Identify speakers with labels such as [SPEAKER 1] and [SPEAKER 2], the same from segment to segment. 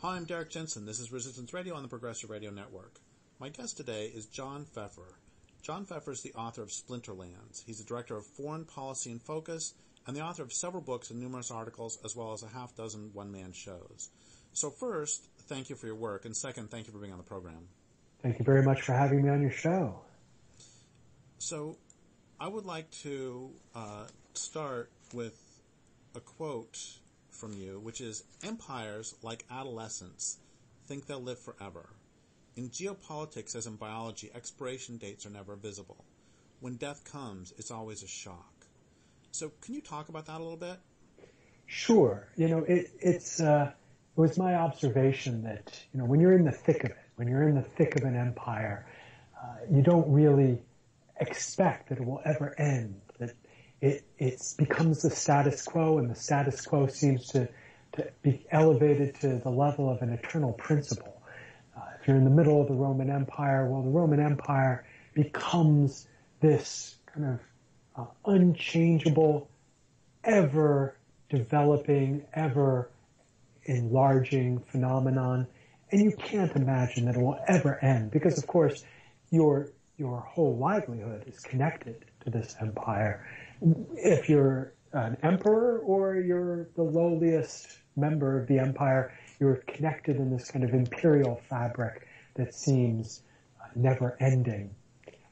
[SPEAKER 1] Hi, I'm Derrick Jensen. This is Resistance Radio on the Progressive Radio Network. My guest today is John Feffer. John Feffer is the author of Splinterlands. He's the director of Foreign Policy and Focus and the author of several books and numerous articles, as well as a half-dozen one-man shows. So first, thank you for your work, and second, thank you for being on the program.
[SPEAKER 2] Thank you very much for having me on your show.
[SPEAKER 1] So I would like to start with a quote from you, which is, "Empires, like adolescents, think they'll live forever. In geopolitics, as in biology, expiration dates are never visible. When death comes, it's always a shock." So can you talk about that a little bit?
[SPEAKER 2] Sure. It was my observation that, when you're in the thick of it, when you're in the thick of an empire, you don't really expect that it will ever end, that it becomes the status quo, and the status quo seems to be elevated to the level of an eternal principle. If you're in the middle of the Roman Empire, well, the Roman Empire becomes this kind of unchangeable, ever developing, ever enlarging phenomenon, and you can't imagine that it will ever end, because of course your whole livelihood is connected to this empire. If you're an emperor or you're the lowliest member of the empire, you're connected in this kind of imperial fabric that seems never ending.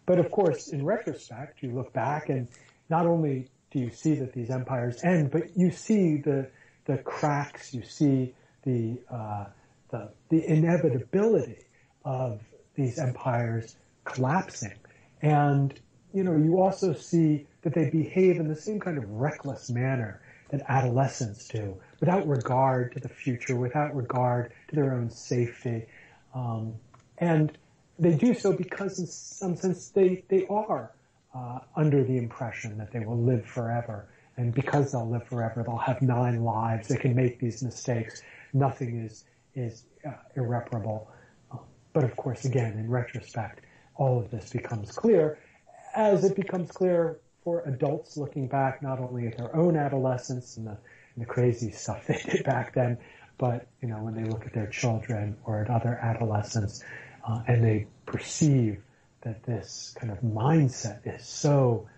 [SPEAKER 2] But of course, in retrospect, you look back and not only do you see that these empires end, but you see the cracks, you see the inevitability of these empires collapsing. And you also see that they behave in the same kind of reckless manner that adolescents do, without regard to the future, without regard to their own safety. And they do so because in some sense they are under the impression that they will live forever. And because they'll live forever, they'll have 9 lives. They can make these mistakes. Nothing is irreparable. But of course, again, in retrospect, all of this becomes clear, as it becomes clear for adults looking back not only at their own adolescence and the crazy stuff they did back then, but when they look at their children or at other adolescents, and they perceive that this kind of mindset is so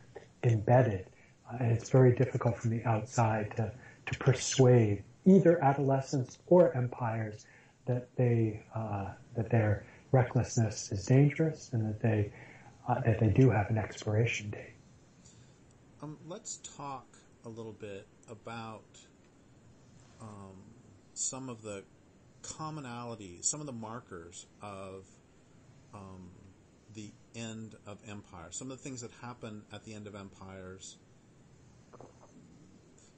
[SPEAKER 2] embedded, and it's very difficult from the outside to persuade either adolescents or empires that their recklessness is dangerous and that they do have an expiration date.
[SPEAKER 1] Let's talk a little bit about some of the commonalities, some of the markers of the end of empires, some of the things that happen at the end of empires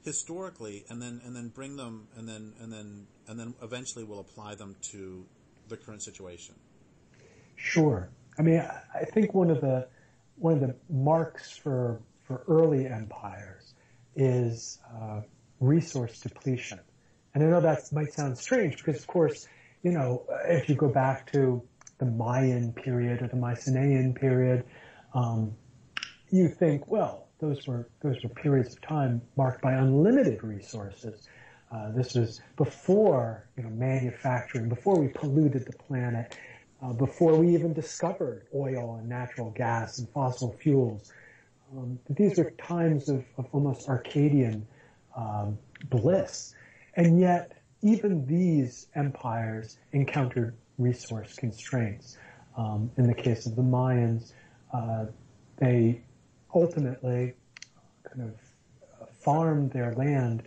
[SPEAKER 1] historically, and then bring them, and then eventually we'll apply them to the current situation.
[SPEAKER 2] Sure. I mean, I think one of the marks for early empires is resource depletion. And I know that might sound strange because, of course, if you go back to the Mayan period or the Mycenaean period, you think, well, those were periods of time marked by unlimited resources. This was before manufacturing, before we polluted the planet, before we even discovered oil and natural gas and fossil fuels. These were times of almost Arcadian bliss. And yet, even these empires encountered resource constraints. In the case of the Mayans, they ultimately kind of farmed their land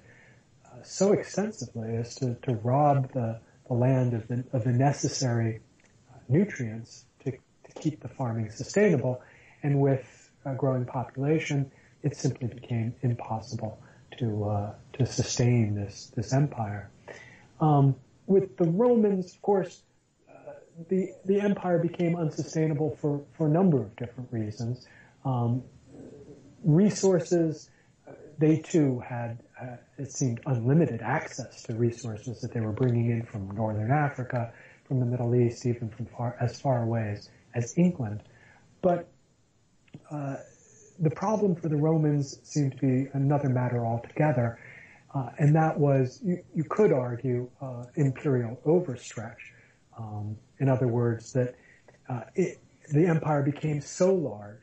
[SPEAKER 2] so extensively as to rob the land of the necessary nutrients to keep the farming sustainable. And with a growing population, it simply became impossible to sustain this empire. With the Romans, of course, the empire became unsustainable for a number of different reasons. Resources, they too had, it seemed, unlimited access to resources that they were bringing in from northern Africa, from the Middle East, even from as far away as England. But the problem for the Romans seemed to be another matter altogether. And that was, you could argue, imperial overstretch. In other words, that the empire became so large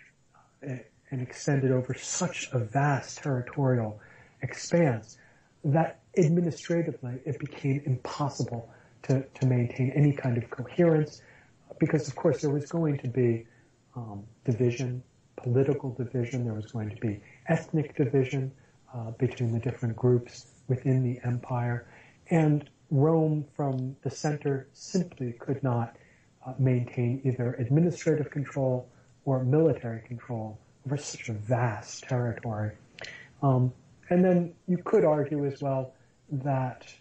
[SPEAKER 2] and extended over such a vast territorial expanse that administratively it became impossible to maintain any kind of coherence, because of course there was going to be division, political division, there was going to be ethnic division between the different groups within the empire, and Rome from the center simply could not maintain either administrative control or military control over such a vast territory. And then you could argue as well that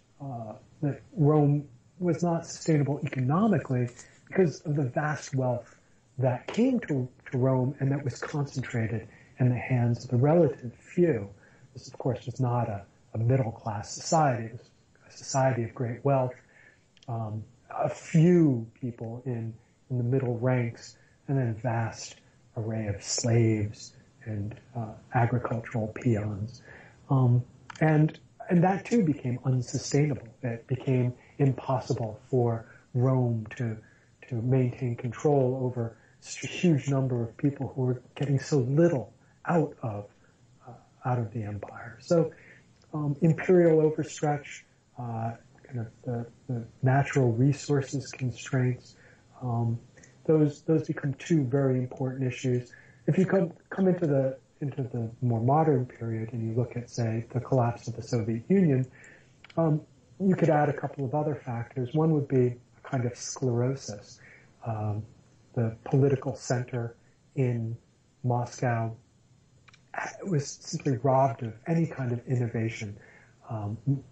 [SPEAKER 2] that Rome was not sustainable economically because of the vast wealth that came to Rome and that was concentrated in the hands of the relative few. This, of course, was not a middle-class society. It was a society of great wealth, a few people in the middle ranks, and then a vast array of slaves and agricultural peons. And that too became unsustainable. It became impossible for Rome to maintain control over such a huge number of people who were getting so little out of the empire. So imperial overstretch, kind of the natural resources constraints, those become two very important issues. If you come into the more modern period and you look at, say, the collapse of the Soviet Union, you could add a couple of other factors. One would be a kind of sclerosis. The political center in Moscow was simply robbed of any kind of innovation,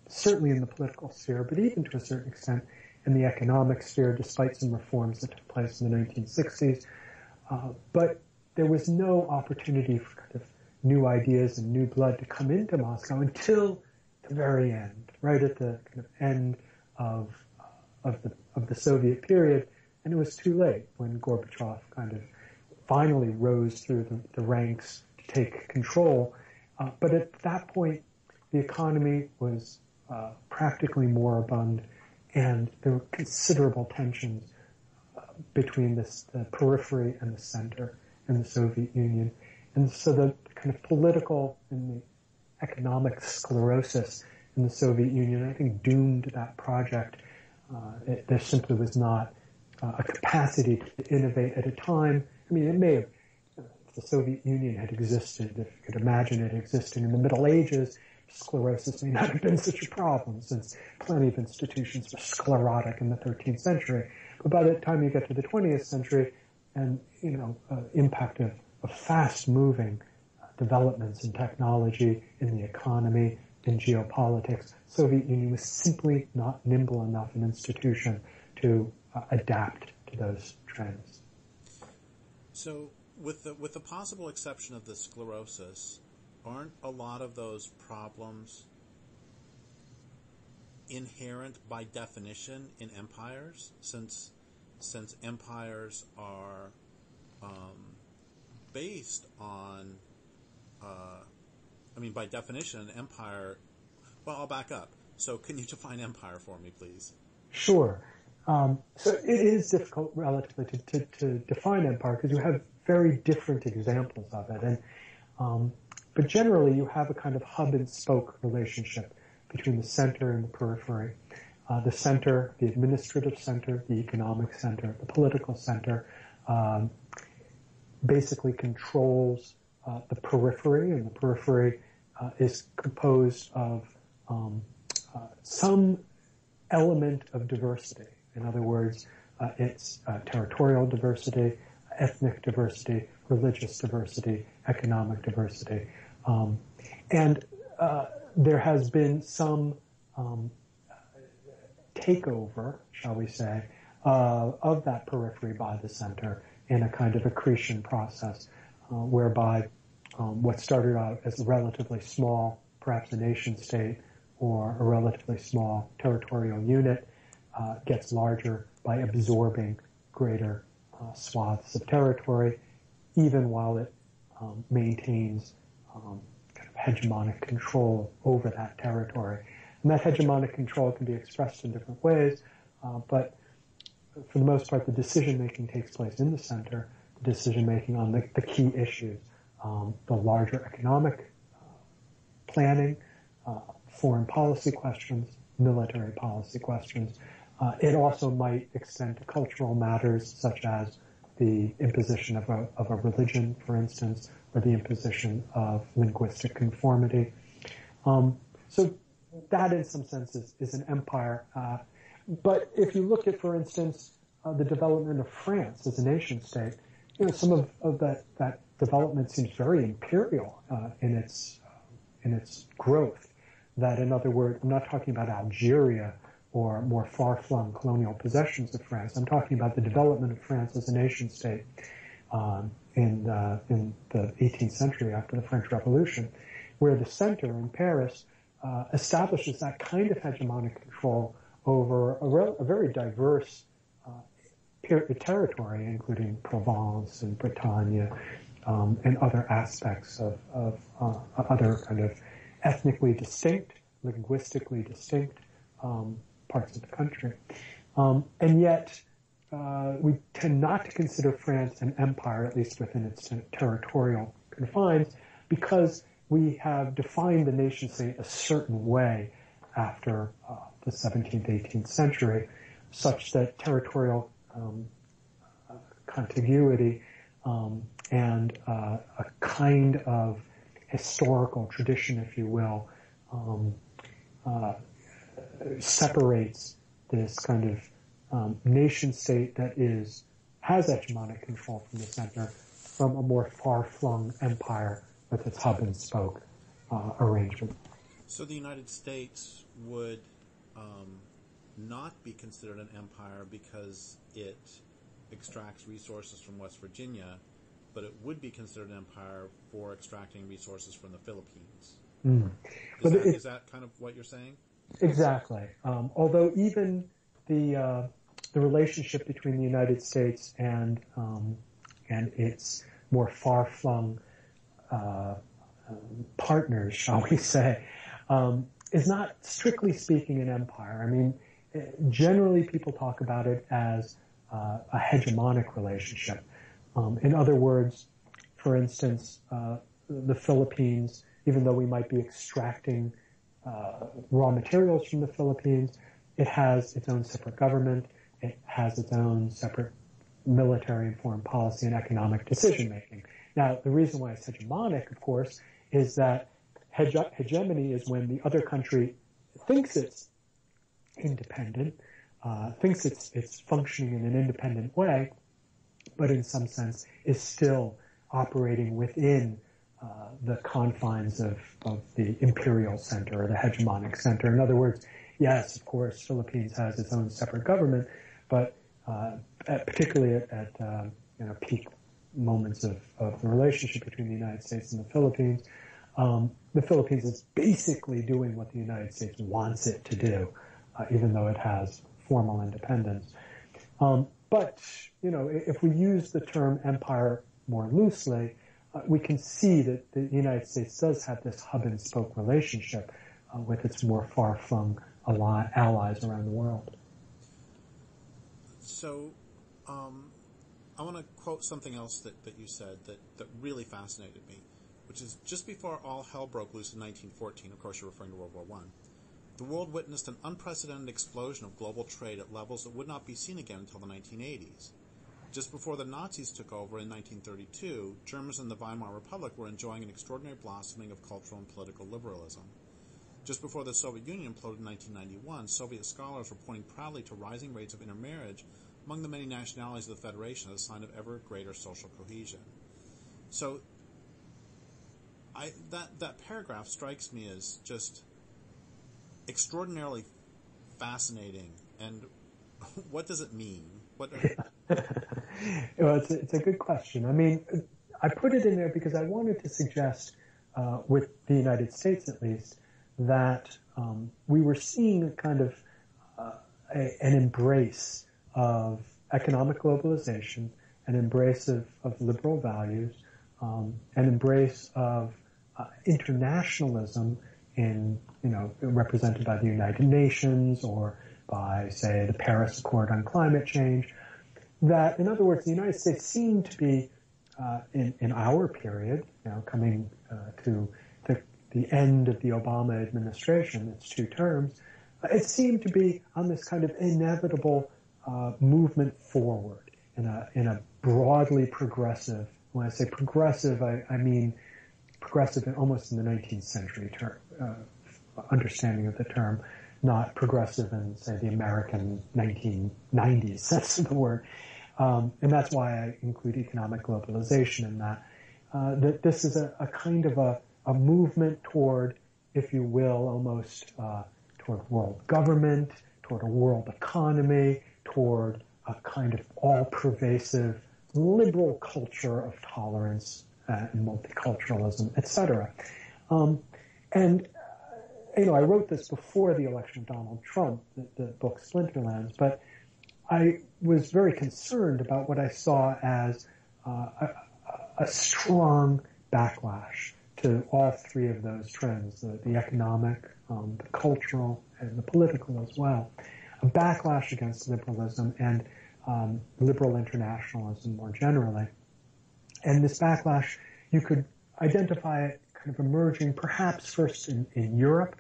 [SPEAKER 2] certainly in the political sphere, but even to a certain extent in the economic sphere, despite some reforms that took place in the 1960s. But there was no opportunity for kind of new ideas and new blood to come into Moscow until the very end, right at the kind of end of the Soviet period, and it was too late when Gorbachev kind of finally rose through the ranks to take control. But at that point, the economy was practically moribund, and there were considerable tensions between the periphery and the center in the Soviet Union. And so the kind of political and the economic sclerosis in the Soviet Union, I think, doomed that project. There simply was not a capacity to innovate at a time. I mean, it may have, if the Soviet Union had existed, if you could imagine it existing in the Middle Ages, sclerosis may not have been such a problem, since plenty of institutions were sclerotic in the 13th century. But by the time you get to the 20th century, and, impact of fast-moving developments in technology, in the economy, in geopolitics, Soviet Union was simply not nimble enough an institution to adapt to those trends.
[SPEAKER 1] So, with the possible exception of the sclerosis, aren't a lot of those problems inherent by definition in empires, since empires are based on, by definition, an empire. Well, I'll back up. So, can you define empire for me, please?
[SPEAKER 2] Sure. So it is difficult relatively to define empire because you have very different examples of it, and but generally you have a kind of hub and spoke relationship between the center and the periphery. The center, the administrative center, the economic center, the political center, basically controls the periphery, and the periphery is composed of some element of diversity. In other words, it's territorial diversity, ethnic diversity, religious diversity, economic diversity. And there has been some takeover, shall we say, of that periphery by the center in a kind of accretion process, whereby what started out as a relatively small, perhaps a nation state, or a relatively small territorial unit gets larger by absorbing greater swaths of territory, even while it maintains kind of hegemonic control over that territory. And that hegemonic control can be expressed in different ways, but for the most part, the decision-making takes place in the center, the decision-making on the key issues, the larger economic planning, foreign policy questions, military policy questions. It also might extend to cultural matters such as the imposition of a religion, for instance, or the imposition of linguistic conformity. So that, in some sense, is an empire. But if you look at, for instance, the development of France as a nation state, some of that development seems very imperial in its growth. That, in other words, I'm not talking about Algeria or more far-flung colonial possessions of France. I'm talking about the development of France as a nation state in the 18th century after the French Revolution, where the center in Paris establishes that kind of hegemonic control over a very diverse territory, including Provence and Bretagne and other aspects of other kind of ethnically distinct, linguistically distinct parts of the country. And yet, we tend not to consider France an empire, at least within its territorial confines, because we have defined the nation state a certain way after the 17th, 18th century, such that territorial contiguity and a kind of historical tradition, if you will, separates this kind of nation state that has hegemonic control from the center from a more far-flung empire with its hub and spoke arrangement.
[SPEAKER 1] So the United States would not be considered an empire because it extracts resources from West Virginia, but it would be considered an empire for extracting resources from the Philippines. Mm. Is that kind of what you're saying?
[SPEAKER 2] Exactly. Although even the relationship between the United States and its more far-flung partners, shall we say, is not strictly speaking an empire. I mean, generally people talk about it as a hegemonic relationship. In other words, for instance, the Philippines, even though we might be extracting raw materials from the Philippines, it has its own separate government, it has its own separate military and foreign policy and economic decision-making. Now, the reason why it's hegemonic, of course, is that hegemony is when the other country thinks it's independent, thinks it's functioning in an independent way, but in some sense is still operating within the confines of the imperial center or the hegemonic center. In other words, yes, of course, Philippines has its own separate government, but particularly at peak moments of the relationship between the United States and the Philippines is basically doing what the United States wants it to do, even though it has formal independence. But, if we use the term empire more loosely, we can see that the United States does have this hub and spoke relationship with its more far-flung allies around the world.
[SPEAKER 1] So, I want to quote something else that you said that really fascinated me, which is just before all hell broke loose in 1914, of course you're referring to World War I, the world witnessed an unprecedented explosion of global trade at levels that would not be seen again until the 1980s. Just before the Nazis took over in 1932, Germans in the Weimar Republic were enjoying an extraordinary blossoming of cultural and political liberalism. Just before the Soviet Union imploded in 1991, Soviet scholars were pointing proudly to rising rates of intermarriage among the many nationalities of the Federation as a sign of ever greater social cohesion. So, that paragraph strikes me as just extraordinarily fascinating. And what does it mean?
[SPEAKER 2] Well, it's a good question. I mean, I put it in there because I wanted to suggest, with the United States at least, that we were seeing a kind of an embrace of economic globalization, an embrace of liberal values, an embrace of internationalism represented by the United Nations or by, say, the Paris Accord on climate change, that, in other words, the United States seemed to be, in our period, coming to the end of the Obama administration, its 2 terms, it seemed to be on this kind of inevitable movement forward in a broadly progressive. When I say progressive, I mean progressive almost in the 19th century term, understanding of the term, not progressive in, say, the American 1990s sense of the word. And that's why I include economic globalization in that. That this is a kind of a movement toward, if you will, almost toward world government, toward a world economy, toward a kind of all-pervasive liberal culture of tolerance and multiculturalism, etc. And I wrote this before the election of Donald Trump, the book Splinterlands, but I was very concerned about what I saw as a strong backlash to all 3 of those trends, the economic, the cultural, and the political as well. A backlash against liberalism and liberal internationalism more generally. And this backlash, you could identify it kind of emerging perhaps first in Europe,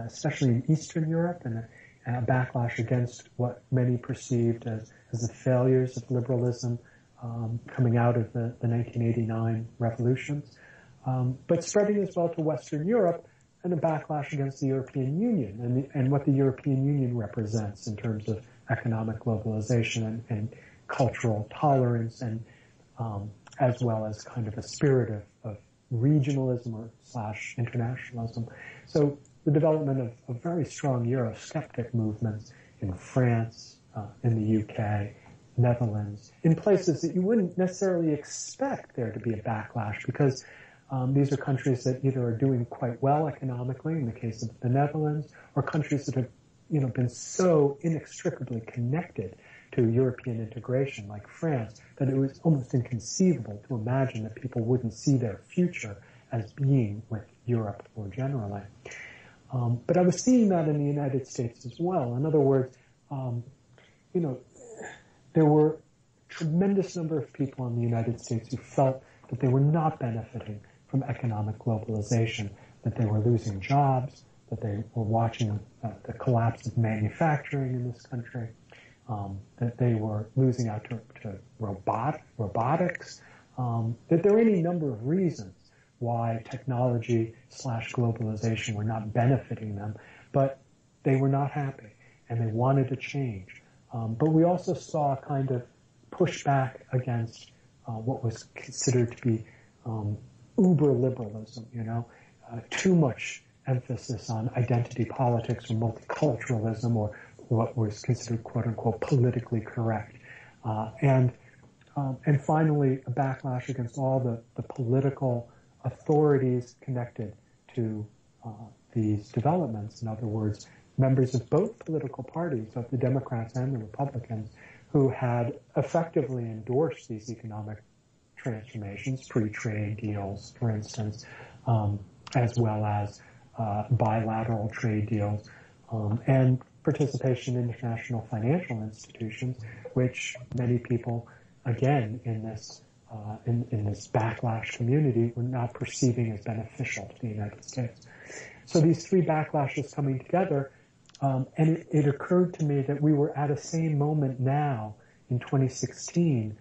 [SPEAKER 2] especially in Eastern Europe, and a backlash against what many perceived as the failures of liberalism coming out of the 1989 revolutions, but spreading as well to Western Europe, and a backlash against the European Union and what the European Union represents in terms of economic globalization and cultural tolerance, and as well as kind of a spirit of regionalism or / internationalism. So the development of very strong Eurosceptic movements in France, in the UK, Netherlands, in places that you wouldn't necessarily expect there to be a backlash, because these are countries that either are doing quite well economically, in the case of the Netherlands, or countries that have been so inextricably connected to European integration, like France, that it was almost inconceivable to imagine that people wouldn't see their future as being with Europe more generally. But I was seeing that in the United States as well. In other words, there were a tremendous number of people in the United States who felt that they were not benefiting from economic globalization, that they were losing jobs, that they were watching the collapse of manufacturing in this country, that they were losing out to robotics, that there were any number of reasons why technology / globalization were not benefiting them, but they were not happy and they wanted to change. But we also saw a kind of pushback against what was considered to be uber liberalism, too much emphasis on identity politics or multiculturalism, or what was considered quote unquote politically correct. And finally, a backlash against all the political authorities connected to these developments. In other words, members of both political parties, of the Democrats and the Republicans, who had effectively endorsed these economic transformations, free trade deals, for instance, as well as bilateral trade deals, and participation in international financial institutions, which many people, again, in this backlash community, were not perceiving as beneficial to the United States. So these 3 backlashes coming together, and it occurred to me that we were at a same moment now in 2016,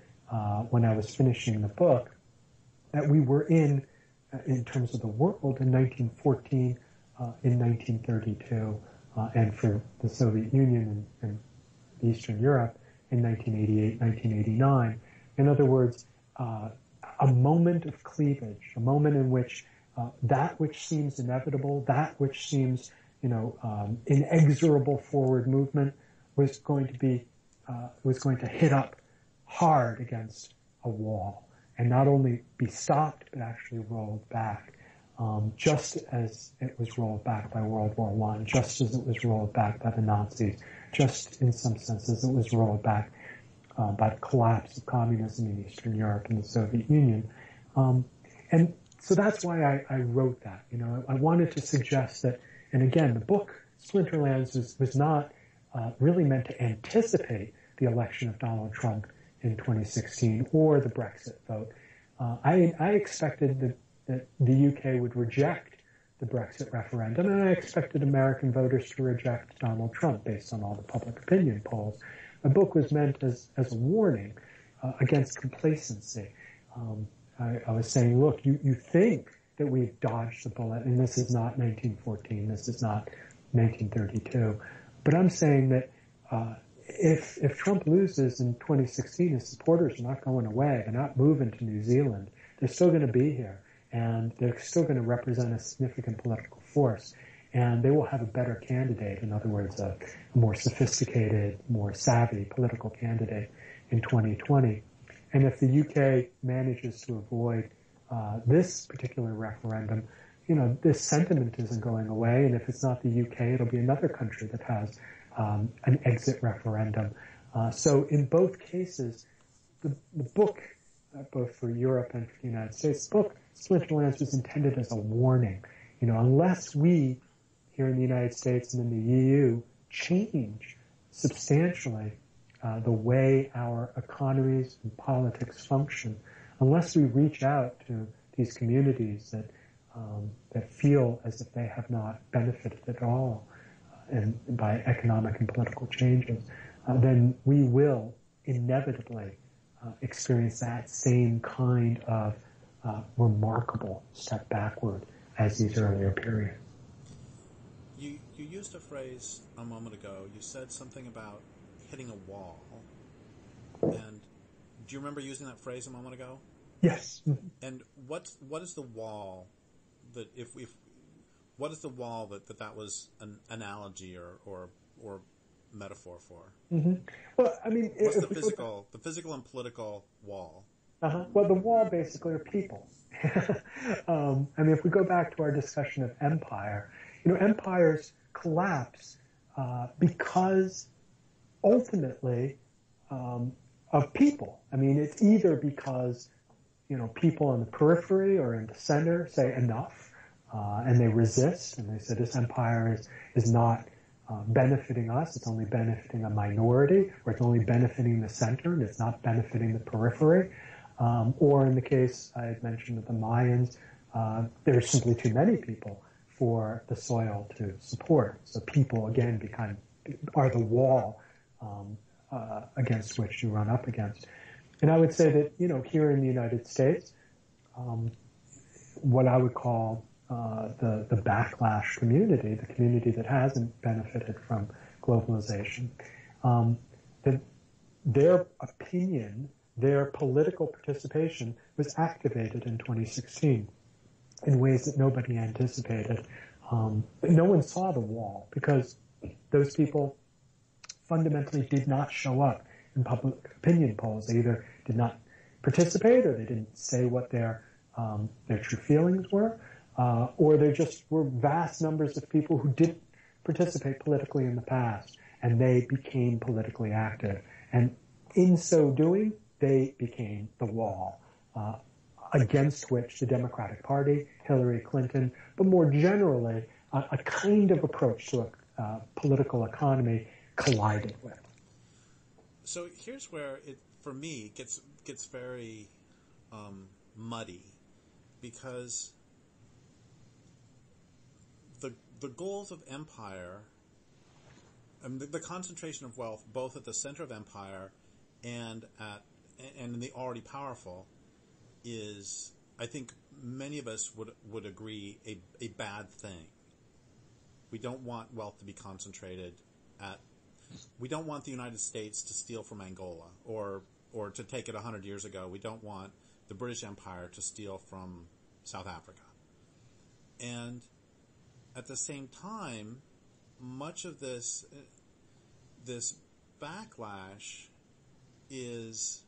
[SPEAKER 2] when I was finishing the book, that we were in terms of the world, in 1914, in 1932, and for the Soviet Union and Eastern Europe in 1988, 1989. In other words, a moment of cleavage, a moment in which that which seems inevitable, that which seems, inexorable forward movement was going to hit up hard against a wall, and not only be stopped, but actually rolled back, just as it was rolled back by World War I, just as it was rolled back by the Nazis, just in some senses it was rolled back by the collapse of communism in Eastern Europe and the Soviet Union. And So that's why I wrote that. I wanted to suggest that, and again, the book Splinterlands was not really meant to anticipate the election of Donald Trump in 2016 or the Brexit vote. I expected that the UK would reject the Brexit referendum, and I expected American voters to reject Donald Trump based on all the public opinion polls. My book was meant as a warning against complacency. I was saying, look, you think that we've dodged the bullet, and this is not 1914, this is not 1932. But I'm saying that if Trump loses in 2016, his supporters are not going away. They're not moving to New Zealand. They're still going to be here, and they're still going to represent a significant political force. And they will have a better candidate, in other words, a more sophisticated, more savvy political candidate in 2020. And if the UK manages to avoid this particular referendum, this sentiment isn't going away. And if it's not the UK, it'll be another country that has an exit referendum. So in both cases, the book, both for Europe and for the United States, the book Splinterlands was intended as a warning. Unless we here in the United States and in the EU change substantially the way our economies and politics function, unless we reach out to these communities that feel as if they have not benefited at all by economic and political changes, then we will inevitably experience that same kind of remarkable step backward as these earlier periods.
[SPEAKER 1] You used a phrase a moment ago. You said something about hitting a wall. And do you remember using that phrase a moment ago?
[SPEAKER 2] Yes.
[SPEAKER 1] And what is the wall that what is the wall that was an analogy or metaphor for?
[SPEAKER 2] Mm-hmm. Well, I mean,
[SPEAKER 1] what's the physical and political wall?
[SPEAKER 2] Well, the wall basically are people. I mean, if we go back to our discussion of empire, empires collapse because ultimately of people. I mean, it's either because people on the periphery or in the center say enough, and they resist, and they say this empire is not benefiting us, it's only benefiting a minority, or it's only benefiting the center, and it's not benefiting the periphery. Or in the case I had mentioned of the Mayans, there's simply too many people for the soil to support. So people, again, are the wall against which you run up against. And I would say that, here in the United States, what I would call the backlash community, the community that hasn't benefited from globalization, that their opinion, their political participation was activated in 2016 in ways that nobody anticipated. No one saw the wall because those people fundamentally did not show up in public opinion polls. They either did not participate or they didn't say what their true feelings were, or there just were vast numbers of people who didn't participate politically in the past, and they became politically active. And in so doing, they became the wall against which the Democratic Party, Hillary Clinton, but more generally, a kind of approach to a political economy collided with.
[SPEAKER 1] So here's where it, for me, gets very muddy, because the goals of empire, the concentration of wealth, both at the center of empire and in the already powerful, is, I think many of us would agree, a bad thing. We don't want wealth to be concentrated we don't want the United States to steal from Angola, or to take it 100 years ago, we don't want the British Empire to steal from South Africa. And at the same time, much of this backlash is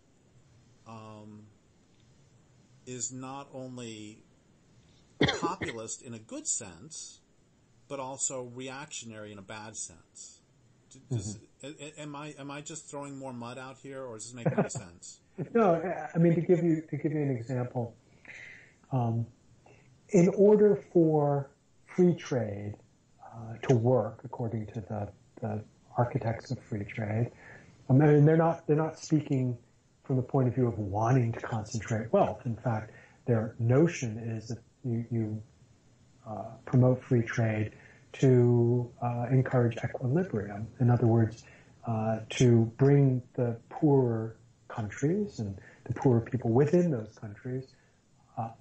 [SPEAKER 1] not only populist in a good sense, but also reactionary in a bad sense. Am I just throwing more mud out here, or does this make any sense?
[SPEAKER 2] No, I mean, to give you an example, in order for free trade to work, according to the architects of free trade, I mean, they're not speaking from the point of view of wanting to concentrate wealth. In fact, their notion is that you promote free trade to encourage equilibrium. In other words, to bring the poorer countries and the poorer people within those countries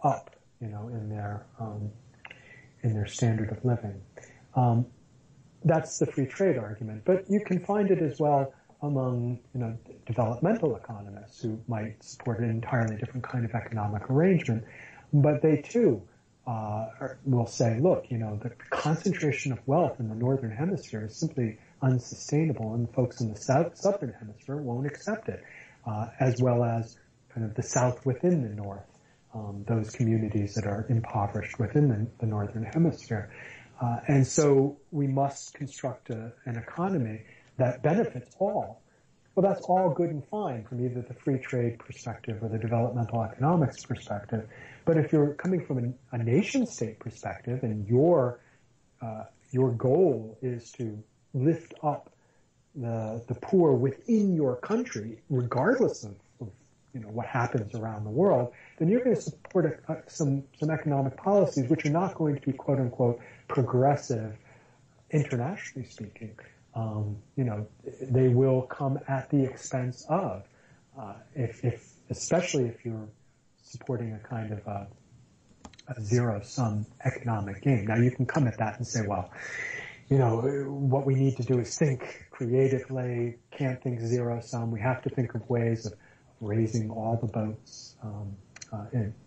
[SPEAKER 2] up, in their standard of living. That's the free trade argument, but you can find it as well among developmental economists who might support an entirely different kind of economic arrangement, but they too will say, look, the concentration of wealth in the northern hemisphere is simply unsustainable, and folks in the southern hemisphere won't accept it, as well as kind of the south within the north, those communities that are impoverished within the northern hemisphere. And so we must construct an economy that benefits all. Well, that's all good and fine from either the free trade perspective or the developmental economics perspective. But if you're coming from a nation-state perspective and your goal is to lift up the poor within your country, regardless of what happens around the world, then you're going to support some economic policies which are not going to be quote unquote progressive, internationally speaking. They will come at the expense of, especially if you're supporting a kind of a zero-sum economic game. Now you can come at that and say, well, what we need to do is think creatively, can't think zero-sum. We have to think of ways of raising all the boats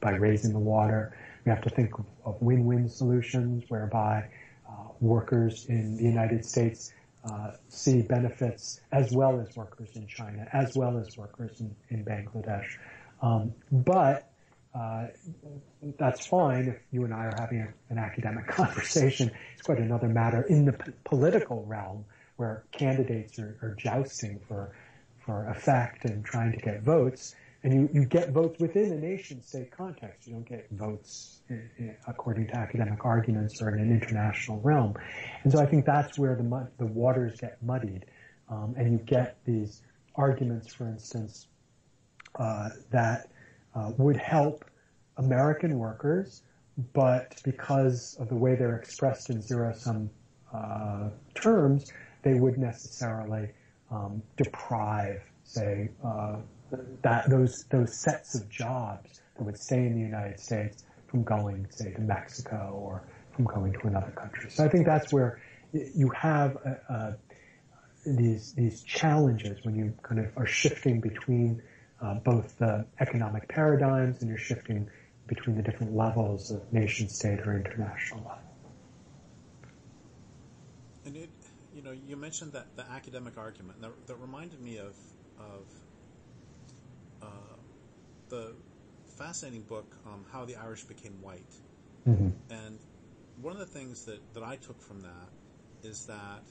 [SPEAKER 2] by raising the water. We have to think of win-win solutions whereby workers in the United States see benefits as well as workers in China, as well as workers in Bangladesh. But that's fine if you and I are having an academic conversation. It's quite another matter in the political realm where candidates are jousting for effect and trying to get votes. And you get votes within a nation-state context. You don't get votes according to academic arguments or in an international realm. And so I think that's where the waters get muddied. And you get these arguments, for instance, that would help American workers, but because of the way they're expressed in zero-sum terms, they would necessarily deprive, say, those sets of jobs that would stay in the United States from going, say, to Mexico or from going to another country. So I think that's where you have these challenges when you kind of are shifting between both the economic paradigms and you're shifting between the different levels of nation state or international level.
[SPEAKER 1] And you mentioned that the academic argument that reminded me of the fascinating book How the Irish Became White.
[SPEAKER 2] Mm-hmm.
[SPEAKER 1] And one of the things that I took from that is that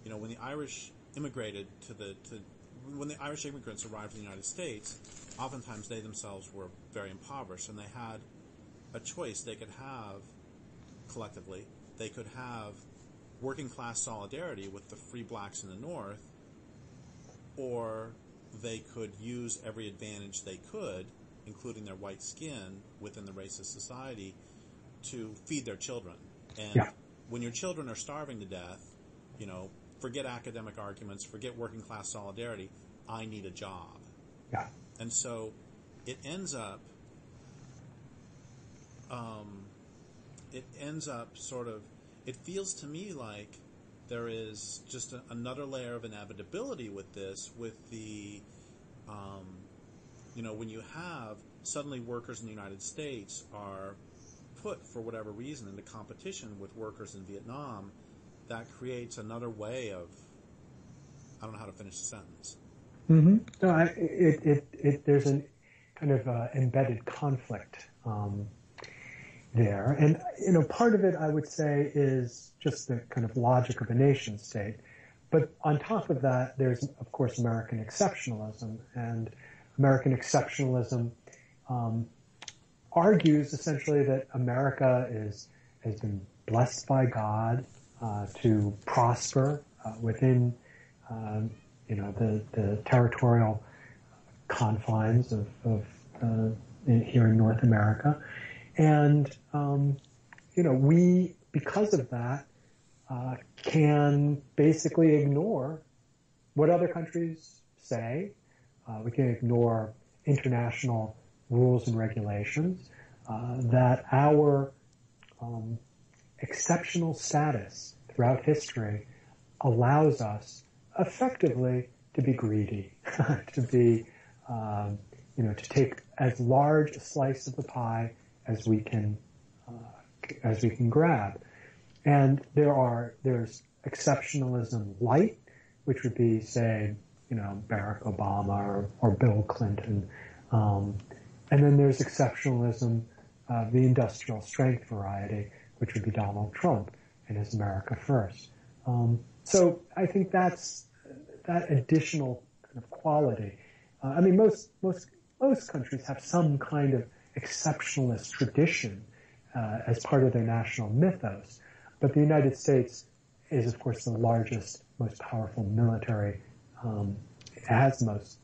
[SPEAKER 1] when the Irish immigrated when the Irish immigrants arrived in the United States, oftentimes they themselves were very impoverished, and they had a choice. They could have, collectively, they could have working class solidarity with the free blacks in the North, or they could use every advantage they could, including their white skin, within the racist society, to feed their children. And when your children are starving to death, forget academic arguments, forget working class solidarity, I need a job.
[SPEAKER 2] Yeah.
[SPEAKER 1] And so it ends up sort of, it feels to me like there is just another layer of inevitability with this, with the, when you have suddenly workers in the United States are put, for whatever reason, into competition with workers in Vietnam, that creates another way of, I don't know how to finish the sentence.
[SPEAKER 2] Mm-hmm. No, there's an kind of embedded conflict there. And, part of it, I would say, is just the kind of logic of a nation state. But on top of that, there's, of course, American exceptionalism. And American exceptionalism argues essentially that America has been blessed by God to prosper within the territorial confines of here in North America, and we, because of that, can basically ignore what other countries say. We can ignore international rules and regulations. That our exceptional status throughout history allows us effectively to be greedy, to be, to take as large a slice of the pie as we can grab. And there's exceptionalism light, which would be, say, Barack Obama or Bill Clinton. And then there's exceptionalism, the industrial strength variety, which would be Donald Trump and his America First. So I think that additional kind of quality. Most countries have some kind of exceptionalist tradition as part of their national mythos, but the United States is, of course, the largest, most powerful military, has the most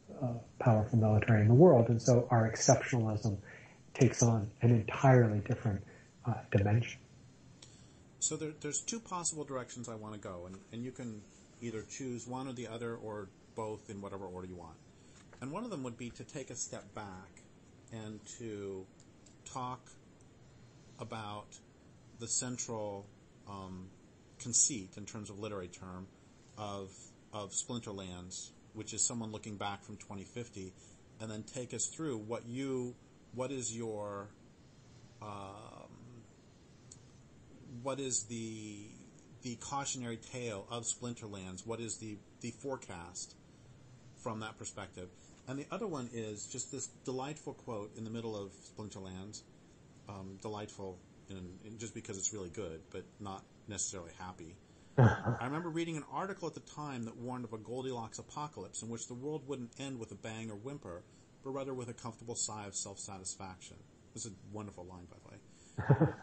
[SPEAKER 2] powerful military in the world, and so our exceptionalism takes on an entirely different dimension.
[SPEAKER 1] So there's two possible directions I want to go, and you can either choose one or the other or both in whatever order you want. And one of them would be to take a step back and to talk about the central conceit, in terms of literary term, of Splinterlands, which is someone looking back from 2050, and then take us through what is the cautionary tale of Splinterlands? What is the forecast from that perspective? And the other one is just this delightful quote in the middle of Splinterlands, delightful just because it's really good, but not necessarily happy. I remember reading an article at the time that warned of a Goldilocks Apocalypse in which the world wouldn't end with a bang or whimper, but rather with a comfortable sigh of self-satisfaction. It was a wonderful line, by the way.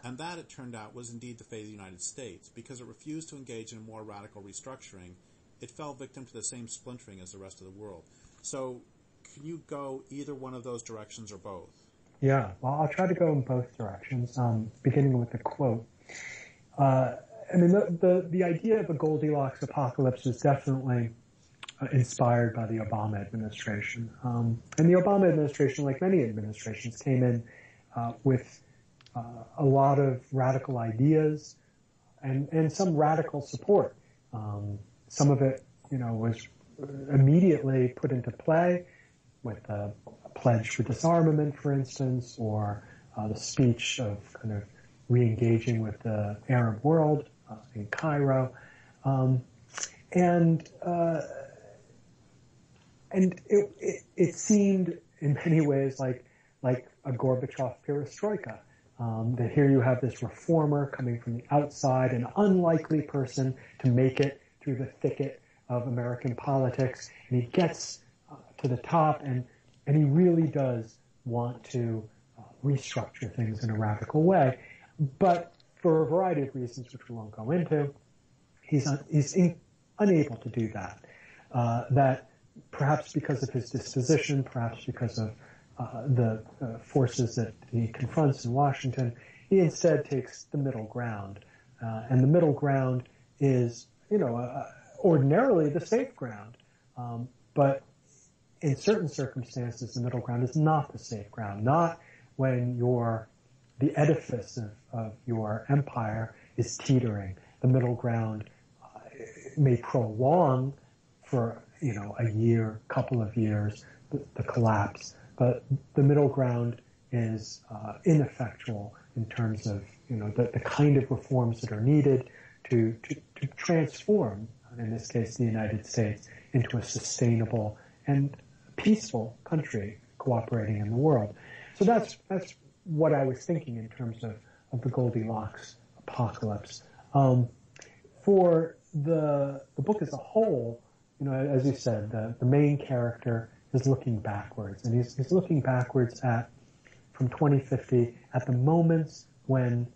[SPEAKER 1] And that, it turned out, was indeed the fate of the United States. Because it refused to engage in a more radical restructuring, it fell victim to the same splintering as the rest of the world. So, can you go either one of those directions or both?
[SPEAKER 2] Yeah, well, I'll try to go in both directions, beginning with the quote. The idea of a Goldilocks apocalypse is definitely inspired by the Obama administration. And the Obama administration, like many administrations, came in with a lot of radical ideas and some radical support. Some of it, was immediately put into play with a pledge for disarmament, for instance, or the speech of kind of re-engaging with the Arab world in Cairo. And it seemed in many ways like a Gorbachev perestroika. That here you have this reformer coming from the outside, an unlikely person to make it through the thicket of American politics, and he gets to the top, and he really does want to restructure things in a radical way. But for a variety of reasons, which we won't go into, he's unable to do that. That perhaps because of his disposition, perhaps because of the forces that he confronts in Washington, he instead takes the middle ground. And the middle ground is, ordinarily the safe ground. But in certain circumstances, the middle ground is not the safe ground. Not when the edifice of your empire is teetering. The middle ground may prolong for, a year, couple of years, the collapse. But the middle ground is ineffectual in terms of, the kind of reforms that are needed to transform, in this case, the United States, into a sustainable and peaceful country cooperating in the world. So that's what I was thinking in terms of the Goldilocks apocalypse. For the book as a whole, as you said, the main character is looking backwards, and he's looking backwards at, from 2050 at the moments when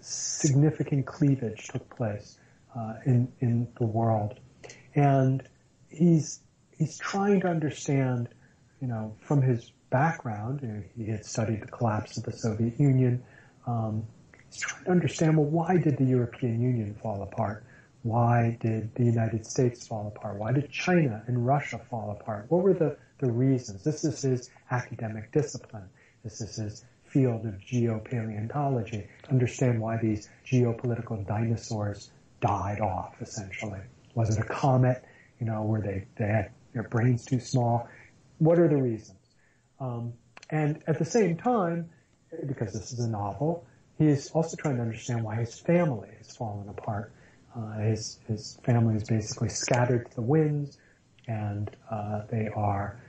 [SPEAKER 2] significant cleavage took place in the world, and he's trying to understand, from his background, he had studied the collapse of the Soviet Union. He's trying to understand, well, why did the European Union fall apart? Why did the United States fall apart? Why did China and Russia fall apart? What were the reasons? This is his academic discipline. This is his field of geopaleontology, to understand why these geopolitical dinosaurs died off, essentially. Was it a comet? Were they had their brains too small? What are the reasons? And at the same time, because this is a novel, he is also trying to understand why his family has fallen apart. His family is basically scattered to the winds, and they are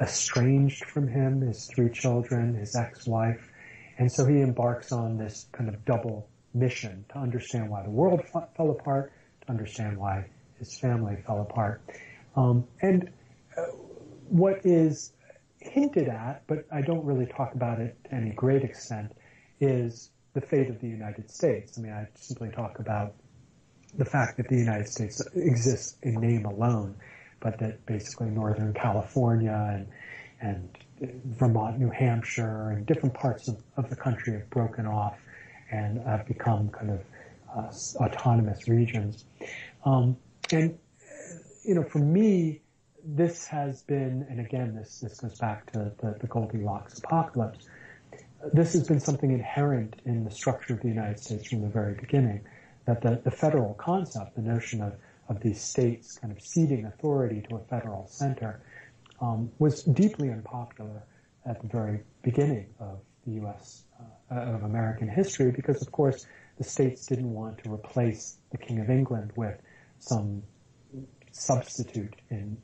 [SPEAKER 2] estranged from him, his 3 children, his ex-wife. And so he embarks on this kind of double mission to understand why the world fell apart, to understand why his family fell apart. What is hinted at, but I don't really talk about it to any great extent, is the fate of the United States. I mean, I simply talk about the fact that the United States exists in name alone, but that basically Northern California and Vermont, New Hampshire, and different parts of the country have broken off and have become kind of autonomous regions. For me, this has been, and again, this goes back to the Goldilocks Apocalypse, this has been something inherent in the structure of the United States from the very beginning, that the federal concept, the notion of these states kind of ceding authority to a federal center, was deeply unpopular at the very beginning of the U.S., of American history, because, of course, the states didn't want to replace the King of England with some substitute in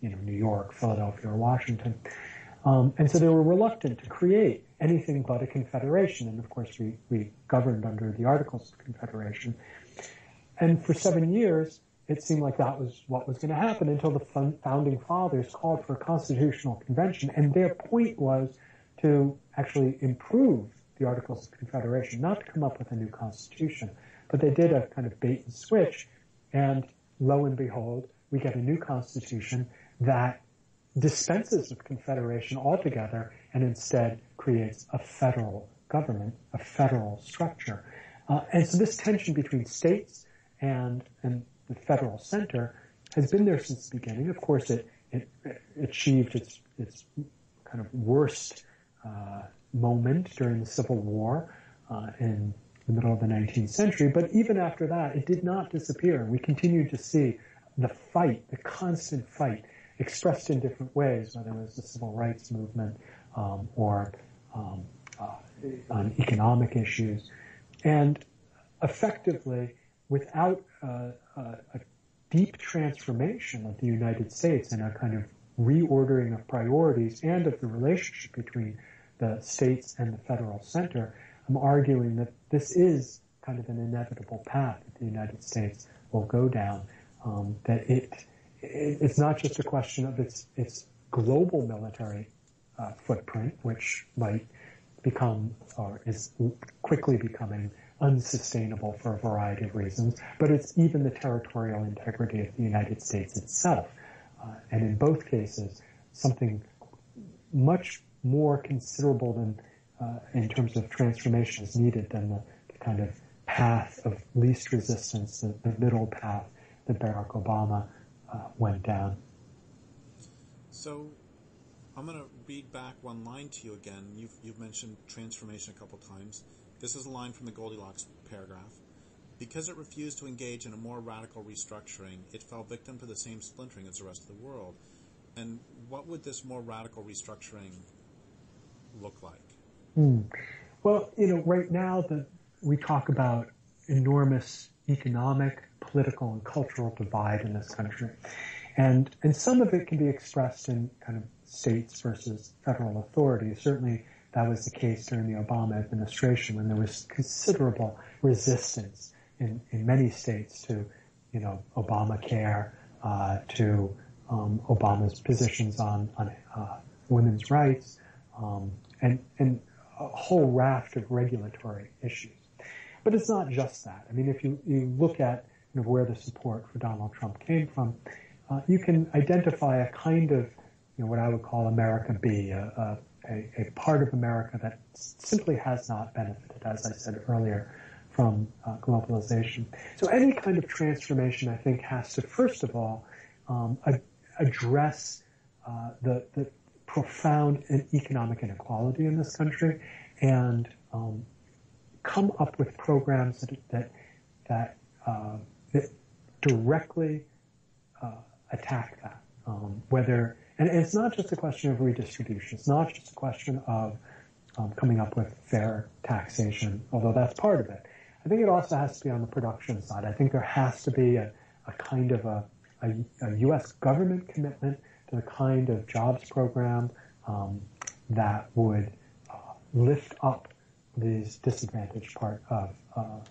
[SPEAKER 2] New York, Philadelphia, or Washington. And so they were reluctant to create anything but a confederation. And, of course, we governed under the Articles of Confederation. And for 7 years, it seemed like that was what was going to happen until the founding fathers called for a constitutional convention. And their point was to actually improve the Articles of Confederation, not to come up with a new constitution. But they did a kind of bait and switch. And lo and behold, we get a new constitution that dispenses with confederation altogether and instead creates a federal government, a federal structure. And so this tension between states and the federal center has been there since the beginning. Of course, it achieved its kind of worst moment during the Civil War in the middle of the 19th century. But even after that, it did not disappear. We continued to see the fight, the constant fight, expressed in different ways, whether it was the civil rights movement or on economic issues. And effectively, without a deep transformation of the United States and a kind of reordering of priorities and of the relationship between the states and the federal center, I'm arguing that this is kind of an inevitable path that the United States will go down, that it's not just a question of its global military footprint, which might become or is quickly becoming unsustainable for a variety of reasons, but it's even the territorial integrity of the United States itself. And in both cases, something much more considerable than in terms of transformation is needed than the kind of path of least resistance, the middle path that Barack Obama went down.
[SPEAKER 1] So I'm going to read back one line to you again. You've mentioned transformation a couple times. This is a line from the Goldilocks paragraph. Because it refused to engage in a more radical restructuring, it fell victim to the same splintering as the rest of the world. And what would this more radical restructuring look like?
[SPEAKER 2] Well, right now we talk about enormous economic, political, and cultural divide in this country. And some of it can be expressed in kind of states versus federal authority. Certainly that was the case during the Obama administration when there was considerable resistance in many states to, Obamacare, to Obama's positions on women's rights, and a whole raft of regulatory issues. But it's not just that. I mean, if you look at where the support for Donald Trump came from, you can identify a kind of, what I would call America B, a part of America that simply has not benefited, as I said earlier, from globalization. So any kind of transformation, I think, has to, first of all, address the profound economic inequality in this country and come up with programs that directly attack that. And it's not just a question of redistribution. It's not just a question of coming up with fair taxation, although that's part of it. I think it also has to be on the production side. I think there has to be a kind of a U.S. government commitment to the kind of jobs program that would lift up these disadvantaged part of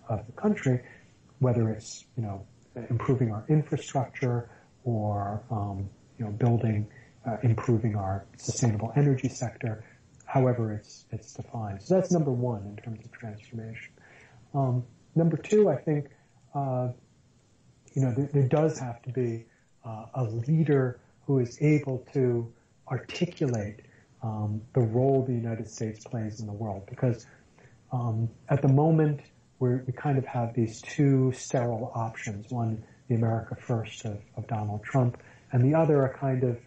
[SPEAKER 2] the country, whether it's improving our infrastructure or improving our sustainable energy sector, however it's defined. So that's number one in terms of transformation. Number two, I think there does have to be a leader who is able to articulate the role the United States plays in the world, because at the moment we kind of have these two sterile options. One, the America First of Donald Trump, and the other a kind of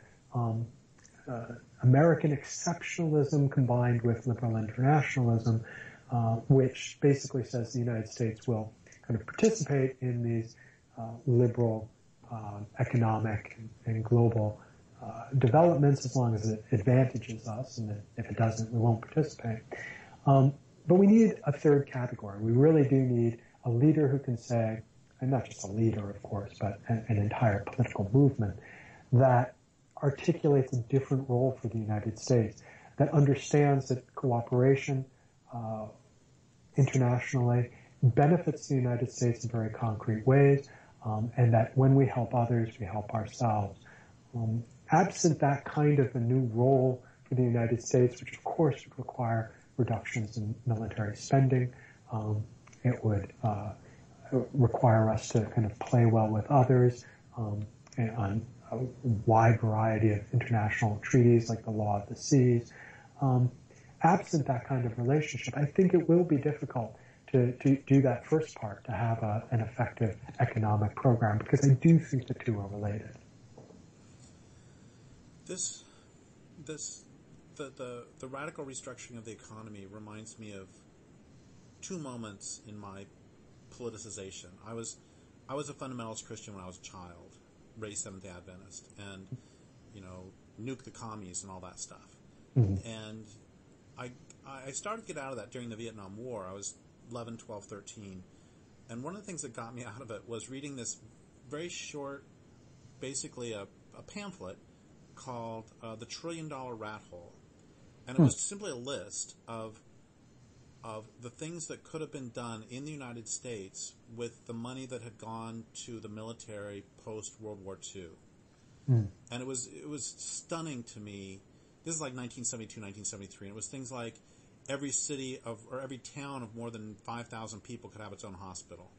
[SPEAKER 2] American exceptionalism combined with liberal internationalism, which basically says the United States will kind of participate in these liberal economic and global developments as long as it advantages us, and if it doesn't, we won't participate. But we need a third category. We really do need a leader who can say, and not just a leader, of course, but an entire political movement that articulates a different role for the United States, that understands that cooperation internationally benefits the United States in very concrete ways, and that when we help others, we help ourselves. Absent that kind of a new role for the United States, which of course would require reductions in military spending, it would require us to kind of play well with others on a wide variety of international treaties like the law of the seas. Absent that kind of relationship, I think it will be difficult to do that first part, to have an effective economic program, because I do think the two are related.
[SPEAKER 1] The radical restructuring of the economy reminds me of two moments in my politicization. I was a fundamentalist Christian when I was a child, raised Seventh-day Adventist, and nuke the commies and all that stuff. Mm-hmm. And I started to get out of that during the Vietnam War. I was 11, 12, 13, and one of the things that got me out of it was reading this very short, basically a pamphlet called The $1 Trillion Rathole. And it was simply a list of the things that could have been done in the United States with the money that had gone to the military post-World War II. And it was stunning to me. This is like 1972, 1973. And it was things like every city or every town of more than 5,000 people could have its own hospital.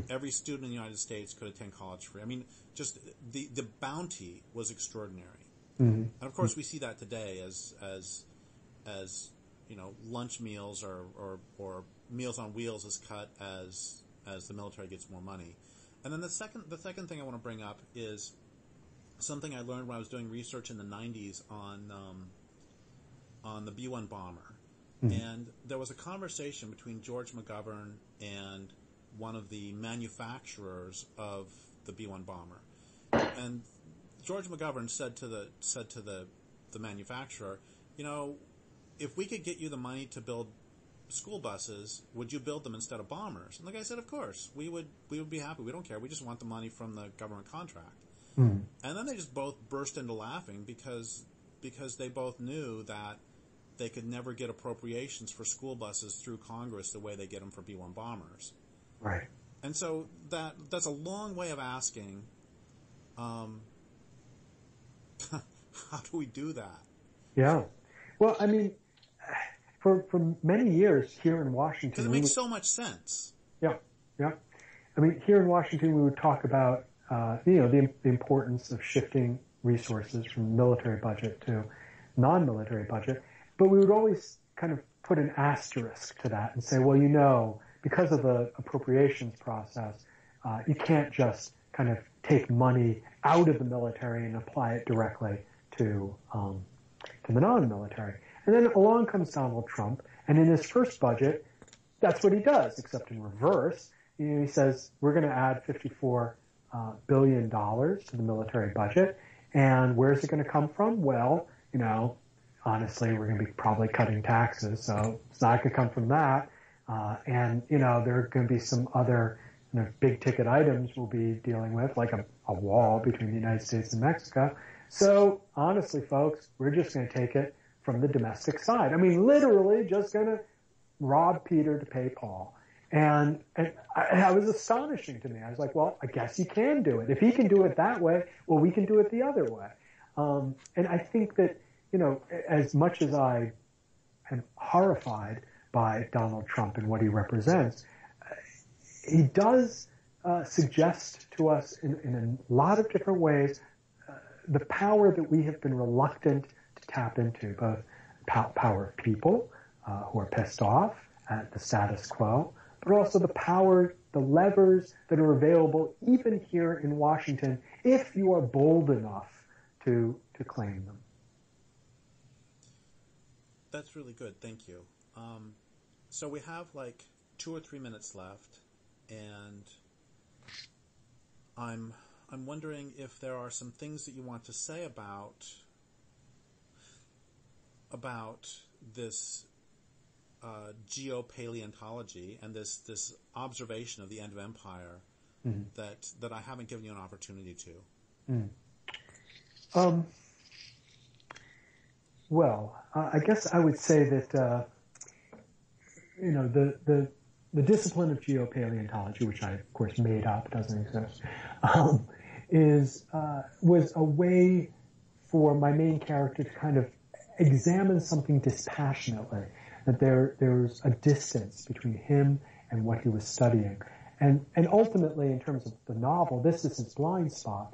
[SPEAKER 1] Every student in the United States could attend college free. I mean, just the bounty was extraordinary. And of course, we see that today as lunch meals or meals on wheels is cut as the military gets more money. And then the second thing I want to bring up is something I learned when I was doing research in the 90s on the B-1 bomber. And there was a conversation between George McGovern and one of the manufacturers of the B-1 bomber. And George McGovern said to the manufacturer, if we could get you the money to build school buses, would you build them instead of bombers? And the guy said, of course, we would be happy. We don't care. We just want the money from the government contract. And then they just both burst into laughing because they both knew that they could never get appropriations for school buses through Congress the way they get them for B-1 bombers.
[SPEAKER 2] Right.
[SPEAKER 1] And so that's a long way of asking, how do we do that?
[SPEAKER 2] Yeah. Well, I mean, for many years here in Washington,
[SPEAKER 1] because it makes so much sense.
[SPEAKER 2] Yeah, yeah. I mean, here in Washington, we would talk about the importance of shifting resources from military budget to non-military budget, but we would always kind of put an asterisk to that and say, well, because of the appropriations process, you can't just kind of take money out of the military and apply it directly to the non-military. And then along comes Donald Trump, and in his first budget, that's what he does, except in reverse. He says, we're going to add $54 billion to the military budget. And where's it going to come from? Well, honestly, we're going to be probably cutting taxes, so it's not going to come from that. And there are going to be some other big ticket items we'll be dealing with, like a wall between the United States and Mexico. So honestly, folks, we're just going to take it from the domestic side. I mean, literally just going to rob Peter to pay Paul. And I was astonishing to me. I was like, well, I guess he can do it. If he can do it that way, well, we can do it the other way. And I think that, as much as I am horrified by Donald Trump and what he represents, he does suggest to us in a lot of different ways the power that we have been reluctant to tap into, both power of people who are pissed off at the status quo, but also the levers that are available even here in Washington if you are bold enough to claim them.
[SPEAKER 1] That's really good. Thank you. So we have like 2 or 3 minutes left, and I'm wondering if there are some things that you want to say about this geopaleontology and this observation of the end of empire that I haven't given you an opportunity to.
[SPEAKER 2] Well, I guess I would say that the discipline of geopaleontology, which I of course made up, doesn't exist, was a way for my main character to kind of examine something dispassionately. That there's a distance between him and what he was studying, and ultimately, in terms of the novel, this is his blind spot.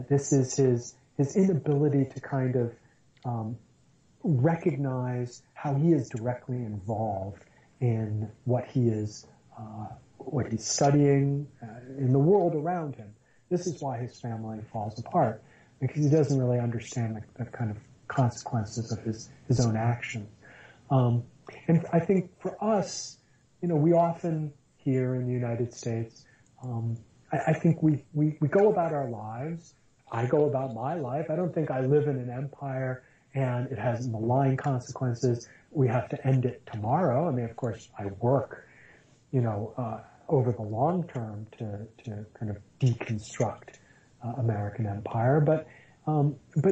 [SPEAKER 2] This is his inability to kind of recognize how he is directly involved in what he's studying in the world around him. This is why his family falls apart, because he doesn't really understand the kind of consequences of his own actions. And I think for us, we often here in the United States, I think we go about our lives. I go about my life. I don't think I live in an empire and it has malign consequences. We have to end it tomorrow. I mean, of course, I work, over the long term to kind of deconstruct American empire, but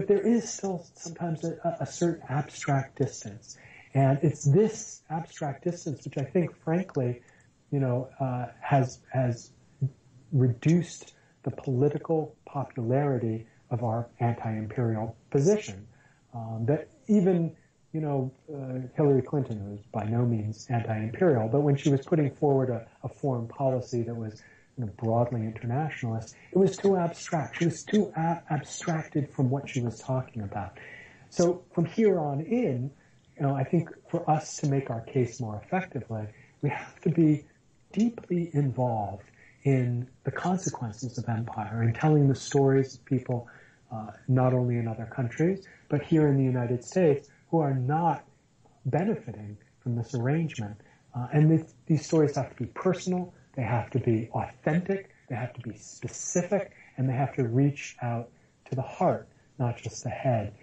[SPEAKER 2] there is still sometimes a certain abstract distance. And it's this abstract distance which I think, frankly, has reduced the political popularity of our anti-imperial position. That even, Hillary Clinton was by no means anti-imperial, but when she was putting forward a foreign policy that was broadly internationalist, it was too abstract. She was too abstracted from what she was talking about. So from here on in, I think for us to make our case more effectively, we have to be deeply involved in the consequences of empire and telling the stories of people, not only in other countries, but here in the United States, who are not benefiting from this arrangement. And these stories have to be personal, they have to be authentic, they have to be specific, and they have to reach out to the heart, not just the head.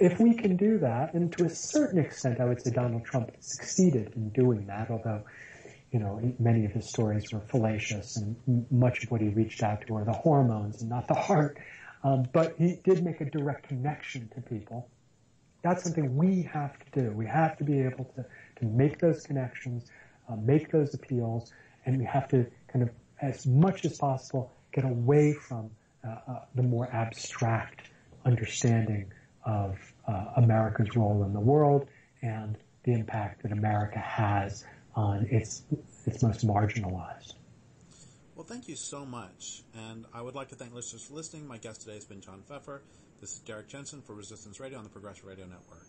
[SPEAKER 2] If we can do that, and to a certain extent, I would say Donald Trump succeeded in doing that, although, many of his stories were fallacious, and much of what he reached out to were the hormones and not the heart. But he did make a direct connection to people. That's something we have to do. We have to be able to make those connections, make those appeals, and we have to kind of, as much as possible, get away from the more abstract understanding of America's role in the world and the impact that America has on its most marginalized.
[SPEAKER 1] Well, thank you so much. And I would like to thank listeners for listening. My guest today has been John Feffer. This is Derrick Jensen for Resistance Radio on the Progressive Radio Network.